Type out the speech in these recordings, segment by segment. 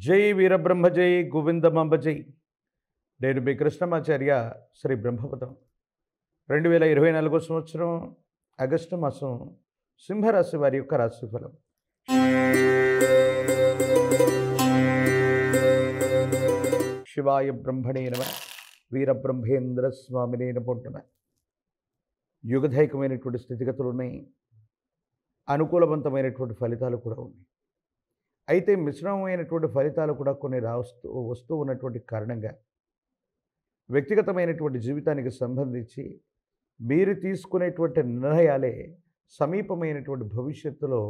జై వీరబ్రహ్మ జై గోవిందమాంబ జై. నేను మీ కృష్ణమాచార్య శ్రీ బ్రహ్మపదం. 2024 సంవత్సరం ఆగస్టు మాసం సింహరాశి వారి యొక్క రాశిఫలం. శివాయ బ్రహ్మణే నమః. వీరబ్రహ్మేంద్ర స్వామినే నమో నమః. యుగదాయకమైనటువంటి స్థితిగతులు ఉన్నాయి, అనుకూలవంతమైనటువంటి ఫలితాలు కూడా ఉన్నాయి. అయితే మిశ్రమమైనటువంటి ఫలితాలు కూడా కొన్ని వస్తూ ఉన్నటువంటి కారణంగా వ్యక్తిగతమైనటువంటి జీవితానికి సంబంధించి మీరు తీసుకునేటువంటి నిర్ణయాలే సమీపమైనటువంటి భవిష్యత్తులో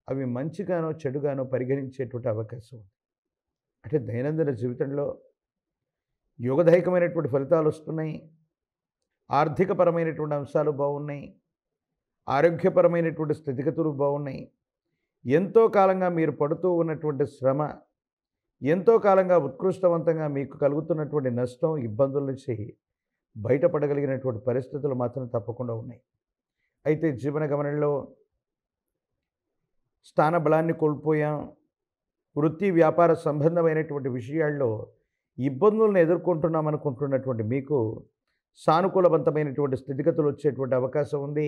అవి మంచిగానో చెడుగానో పరిగణించేటువంటి అవకాశం ఉంది. అంటే దైనందిన జీవితంలో యోగదాయకమైనటువంటి ఫలితాలు వస్తున్నాయి, ఆర్థికపరమైనటువంటి అంశాలు బాగున్నాయి, ఆరోగ్యపరమైనటువంటి స్థితిగతులు బాగున్నాయి. ఎంతో కాలంగా మీరు పడుతూ ఉన్నటువంటి శ్రమ, ఎంతో కాలంగా ఉత్కృష్టవంతంగా మీకు కలుగుతున్నటువంటి నష్టం, ఇబ్బందుల నుంచి బయటపడగలిగినటువంటి పరిస్థితులు మాత్రం తప్పకుండా ఉన్నాయి. అయితే జీవన గమనంలో స్థానబలాన్ని కోల్పోయాం, వృత్తి వ్యాపార సంబంధమైనటువంటి విషయాల్లో ఇబ్బందులను ఎదుర్కొంటున్నాం అనుకుంటున్నటువంటి మీకు సానుకూలవంతమైనటువంటి స్థితిగతులు వచ్చేటువంటి అవకాశం ఉంది.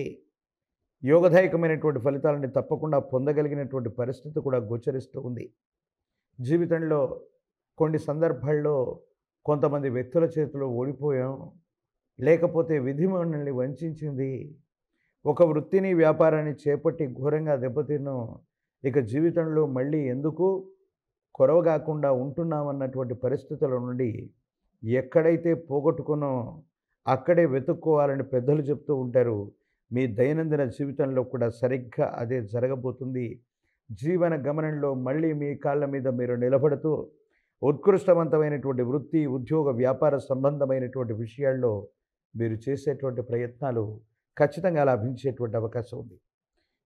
యోగదాయకమైనటువంటి ఫలితాలని తప్పకుండా పొందగలిగినటువంటి పరిస్థితి కూడా గోచరిస్తూ ఉంది. జీవితంలో కొన్ని సందర్భాల్లో కొంతమంది వ్యక్తుల చేతిలో ఓడిపోయాం, లేకపోతే విధి మనల్ని వంచింది, ఒక వృత్తిని వ్యాపారాన్ని చేపట్టి ఘోరంగా దెబ్బతిన్నాం, ఇక జీవితంలో మళ్ళీ ఎందుకు కొరవగాకుండా ఉంటున్నామన్నటువంటి పరిస్థితుల నుండి ఎక్కడైతే పోగొట్టుకునో అక్కడే వెతుక్కోవాలని పెద్దలు చెప్తూ ఉంటారు. మీ దైనందిన జీవితంలో కూడా సరిగ్గా అదే జరగబోతుంది. జీవన గమనంలో మళ్ళీ మీ కాళ్ళ మీద మీరు నిలబడుతూ ఉత్కృష్టవంతమైనటువంటి వృత్తి, ఉద్యోగ, వ్యాపార సంబంధమైనటువంటి విషయాల్లో మీరు చేసేటువంటి ప్రయత్నాలు ఖచ్చితంగా లాభించేటువంటి అవకాశం ఉంది.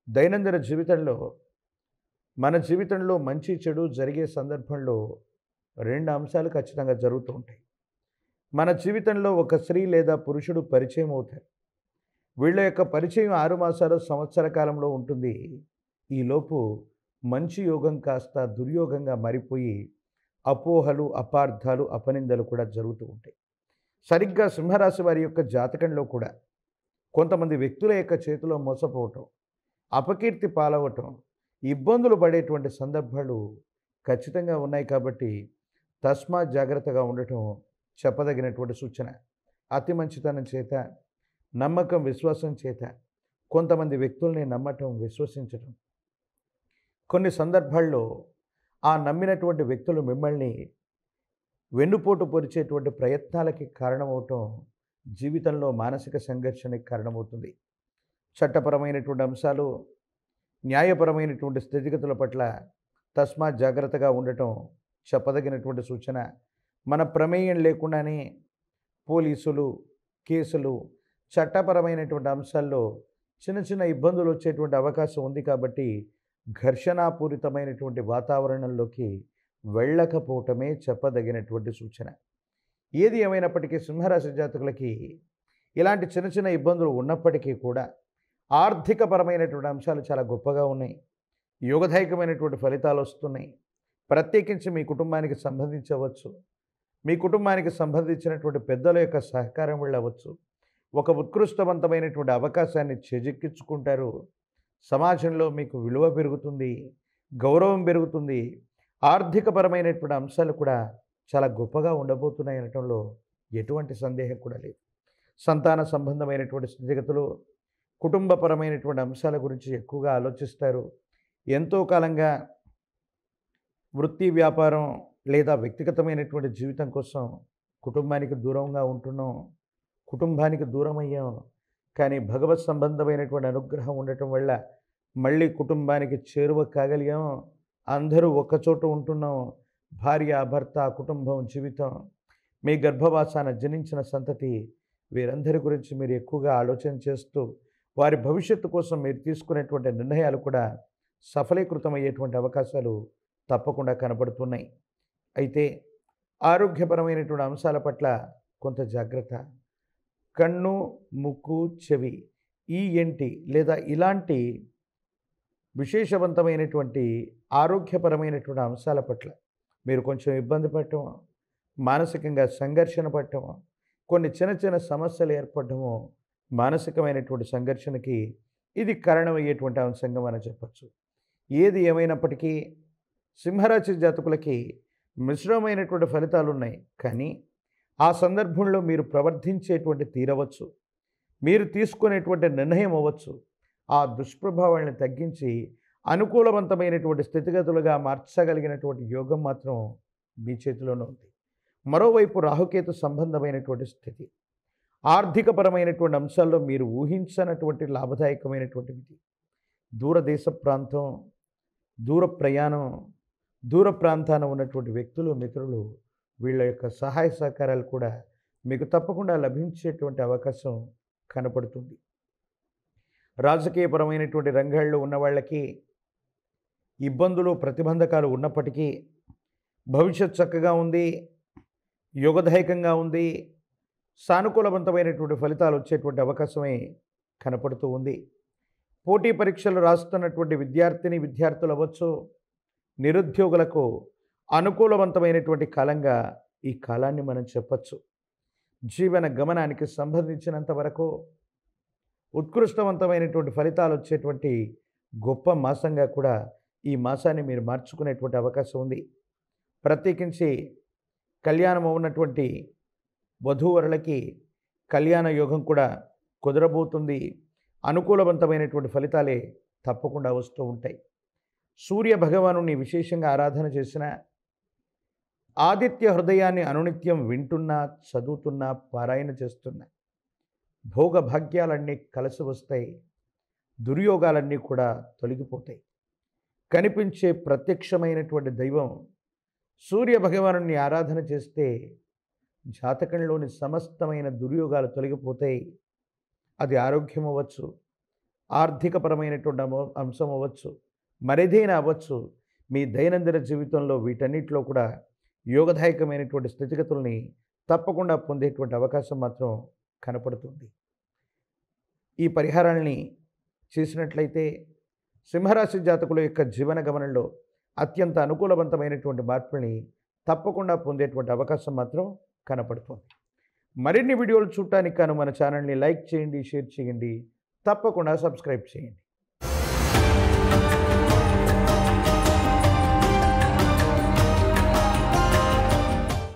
దైనందిన జీవితంలో మన జీవితంలో మంచి చెడు జరిగే సందర్భంలో రెండు అంశాలు ఖచ్చితంగా జరుగుతూ ఉంటాయి. మన జీవితంలో ఒక స్త్రీ లేదా పురుషుడు పరిచయం అవుతారు. వీళ్ళ యొక్క పరిచయం 6 మాసాలు, సంవత్సర కాలంలో ఉంటుంది. ఈలోపు మంచి యోగం కాస్త దుర్యోగంగా మారిపోయి అపోహలు, అపార్థాలు, అపనిందలు కూడా జరుగుతూ ఉంటాయి. సరిగ్గా సింహరాశి వారి యొక్క జాతకంలో కూడా కొంతమంది వ్యక్తుల యొక్క చేతిలో మోసపోవటం, అపకీర్తి పాలవటం, ఇబ్బందులు పడేటువంటి సందర్భాలు ఖచ్చితంగా ఉన్నాయి. కాబట్టి తస్మాత్ జాగ్రత్తగా ఉండటం చెప్పదగినటువంటి సూచన. అతి మంచితనం చేత, నమ్మకం, విశ్వాసం చేత కొంతమంది వ్యక్తుల్ని నమ్మటం, విశ్వసించటం, కొన్ని సందర్భాల్లో ఆ నమ్మినటువంటి వ్యక్తులు మిమ్మల్ని వెన్నుపోటు పొడిచేటువంటి ప్రయత్నాలకి కారణమవటం జీవితంలో మానసిక సంఘర్షణకి కారణమవుతుంది. చట్టపరమైనటువంటి అంశాలు, న్యాయపరమైనటువంటి స్థితిగతుల పట్ల తస్మాత్ జాగ్రత్తగా ఉండటం చెప్పదగినటువంటి సూచన. మన ప్రమేయం లేకుండానే పోలీసులు, కేసులు, చట్టపరమైనటువంటి అంశాల్లో చిన్న చిన్న ఇబ్బందులు వచ్చేటువంటి అవకాశం ఉంది. కాబట్టి ఘర్షణాపూరితమైనటువంటి వాతావరణంలోకి వెళ్ళకపోవటమే చెప్పదగినటువంటి సూచన. ఏది ఏమైనప్పటికీ సింహరాశి జాతకులకి ఇలాంటి చిన్న చిన్న ఇబ్బందులు ఉన్నప్పటికీ కూడా ఆర్థికపరమైనటువంటి అంశాలు చాలా గొప్పగా ఉన్నాయి. యోగదాయకమైనటువంటి ఫలితాలు వస్తున్నాయి. ప్రత్యేకించి మీ కుటుంబానికి సంబంధించవచ్చు, మీ కుటుంబానికి సంబంధించినటువంటి పెద్దల యొక్క సహకారం వెళ్ళవచ్చు, ఒక ఉత్కృష్టవంతమైనటువంటి అవకాశాన్ని చేజిక్కించుకుంటారు. సమాజంలో మీకు విలువ పెరుగుతుంది, గౌరవం పెరుగుతుంది. ఆర్థికపరమైనటువంటి అంశాలు కూడా చాలా గొప్పగా ఉండబోతున్నాయి అనటంలో ఎటువంటి సందేహం కూడా లేదు. సంతాన సంబంధమైనటువంటి స్థితిగతులు, కుటుంబపరమైనటువంటి అంశాల గురించి ఎక్కువగా ఆలోచిస్తారు. ఎంతో కాలంగా వృత్తి, వ్యాపారం లేదా వ్యక్తిగతమైనటువంటి జీవితం కోసం కుటుంబానికి దూరంగా ఉంటున్నాం, కుటుంబానికి దూరం అయ్యాం. కానీ భగవత్ సంబంధమైనటువంటి అనుగ్రహం ఉండటం వల్ల మళ్ళీ కుటుంబానికి చేరువ కాగలిగాం. అందరూ ఒక్కచోట ఉంటున్నాం. భార్య, భర్త, కుటుంబం, జీవితం, మీ గర్భవాసాన జనించిన సంతతి, వీరందరి గురించి మీరు ఎక్కువగా ఆలోచన చేస్తూ వారి భవిష్యత్తు కోసం మీరు తీసుకునేటువంటి నిర్ణయాలు కూడా సఫలీకృతమయ్యేటువంటి అవకాశాలు తప్పకుండా కనబడుతున్నాయి. అయితే ఆరోగ్యపరమైనటువంటి అంశాల పట్ల కొంత జాగ్రత్త. కన్ను, ముక్కు, చెవి, ENT లేదా ఇలాంటి విశేషవంతమైనటువంటి ఆరోగ్యపరమైనటువంటి అంశాల పట్ల మీరు కొంచెం ఇబ్బంది పడటం, మానసికంగా సంఘర్షణ పడటం, కొన్ని చిన్న చిన్న సమస్యలు ఏర్పడటము, మానసికమైనటువంటి సంఘర్షణకి ఇది కారణమయ్యేటువంటి అంశంగా మనం చెప్పచ్చు. ఏది ఏమైనప్పటికీ సింహరాశి జాతకులకి మిశ్రమైనటువంటి ఫలితాలు ఉన్నాయి. కానీ ఆ సందర్భంలో మీరు ప్రవర్తించేటువంటి తీరవచ్చు, మీరు తీసుకునేటువంటి నిర్ణయం అవ్వచ్చు, ఆ దుష్ప్రభావాలను తగ్గించి అనుకూలవంతమైనటువంటి స్థితిగతులుగా మార్చగలిగినటువంటి యోగం మాత్రం మీ చేతిలోనే ఉంది. మరోవైపు రాహుకేతు సంబంధమైనటువంటి స్థితి, ఆర్థికపరమైనటువంటి అంశాల్లో మీరు ఊహించనటువంటి లాభదాయకమైనటువంటిది. దూరదేశ ప్రాంతం, దూర ప్రయాణం, దూర ప్రాంతాన ఉన్నటువంటి వ్యక్తులు, మిత్రులు, వీళ్ళ యొక్క సహాయ సహకారాలు కూడా మీకు తప్పకుండా లభించేటువంటి అవకాశం కనపడుతుంది. రాజకీయపరమైనటువంటి రంగాల్లో ఉన్న వాళ్ళకి ఇబ్బందులు, ప్రతిబంధకాలు ఉన్నప్పటికీ భవిష్యత్ చక్కగా ఉంది, యోగదాయకంగా ఉంది, సానుకూలవంతమైనటువంటి ఫలితాలు వచ్చేటువంటి అవకాశమే కనపడుతూ ఉంది. పోటీ పరీక్షలు రాస్తున్నటువంటి విద్యార్థులు అవ్వచ్చు, నిరుద్యోగులకు అనుకూలవంతమైనటువంటి కాలంగా ఈ కాలాన్ని మనం చెప్పచ్చు. జీవన గమనానికి సంబంధించినంత వరకు ఉత్కృష్టవంతమైనటువంటి ఫలితాలు వచ్చేటువంటి గొప్ప మాసంగా కూడా ఈ మాసాన్ని మీరు మార్చుకునేటువంటి అవకాశం ఉంది. ప్రత్యేకించి కళ్యాణం ఉన్నటువంటి వధూవరులకి కళ్యాణ యోగం కూడా కుదరబోతుంది. అనుకూలవంతమైనటువంటి ఫలితాలే తప్పకుండా వస్తూ ఉంటాయి. సూర్య భగవానుని విశేషంగా ఆరాధన చేసిన, ఆదిత్య హృదయాన్ని అనునిత్యం వింటున్నా, చదువుతున్నా, పారాయణ చేస్తున్నా భోగభాగ్యాలన్నీ కలిసి వస్తాయి, దుర్యోగాలన్నీ కూడా తొలగిపోతాయి. కనిపించే ప్రత్యక్షమైనటువంటి దైవం సూర్య భగవానుని ఆరాధన చేస్తే జాతకంలోని సమస్తమైన దుర్యోగాలు తొలగిపోతాయి. అది ఆరోగ్యం అవ్వచ్చు, ఆర్థికపరమైనటువంటి అంశం అవ్వచ్చు, మరేదైనా అవ్వచ్చు. మీ దైనందిన జీవితంలో వీటన్నిటిలో కూడా యోగదాయకమైనటువంటి స్థితిగతుల్ని తప్పకుండా పొందేటువంటి అవకాశం మాత్రం కనపడుతుంది. ఈ పరిహారాల్ని చేసినట్లయితే సింహరాశి జాతకుల యొక్క జీవన గమనంలో అత్యంత అనుకూలవంతమైనటువంటి మార్పుల్ని తప్పకుండా పొందేటువంటి అవకాశం మాత్రం కనపడుతుంది. మరిన్ని వీడియోలు చూడటానికి గాను మన ఛానల్ని లైక్ చేయండి, షేర్ చేయండి, తప్పకుండా సబ్స్క్రైబ్ చేయండి.